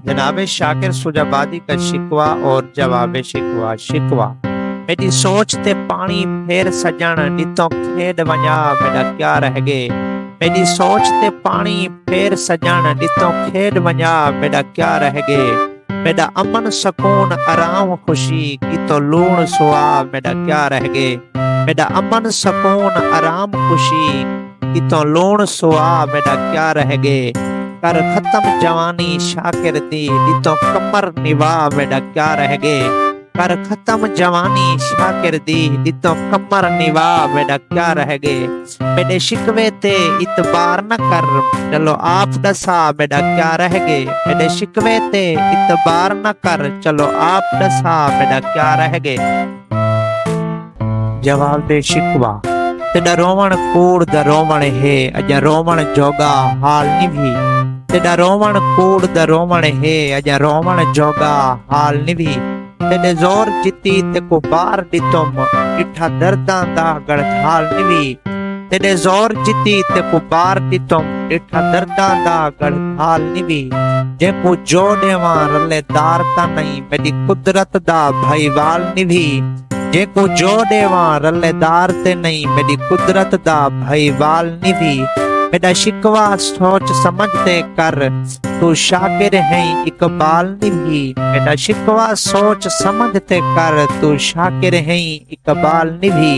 जनाब शाकिर सुजाबादी का शिकवा और जवाब शिकवा। शिकवा मेरी सोच ते पानी फेर सजन नितों खेड वञा मेरा क्या रह गए। मेरी सोच ते पानी फेर सजन नितों खेड वञा मेरा क्या रह गए। मेरा अमन सुकून आराम खुशी कितो लूण सुआ मेरा क्या रह गए। मेरा अमन सुकून आराम खुशी कितो लूण सुआ मेरा क्या रह गए। कर खत्म जवानी शाकिर दी नितो कमर निवाह मेरा क्या रह गए। कर खत्म जवानी शाकिर दी नितो कमर निवाह मेरा क्या रह गए। मेरे शिकवे ते इतबार न कर चलो आप दसा मेरा क्या रह गए। मेरे शिकवे ते इतबार न कर चलो आप दसा मेरा क्या रह गए। जवाब दे शिकवा तेरा रोवण कूड़ दा रोवण है अजा रोवण जोगा हाल निभी। तेरा रोवण कूड़ दा रोवण है अजा रोवण जोगा हाल निभी। तेरे जोर जिती ते को बार दितुम डिठा दर्दां दा गड़थाल निभी। तेरे जोर जिती ते को बार दितुम डिठा दर्दां दा गड़थाल निभी। जेको जो देवा रलेदार ता नहीं मेरी कुदरत दा भाईवाल निभी। जेको जो देवा रलेदार ते नहीं मेरी कुदरत दा भाईवाल निभी। मेरा शिकवा सोच समझते कर तू शाकिर है इकबाल निभी। मेरा शिकवा सोच समझते कर तू शाकिर है इकबाल निभी।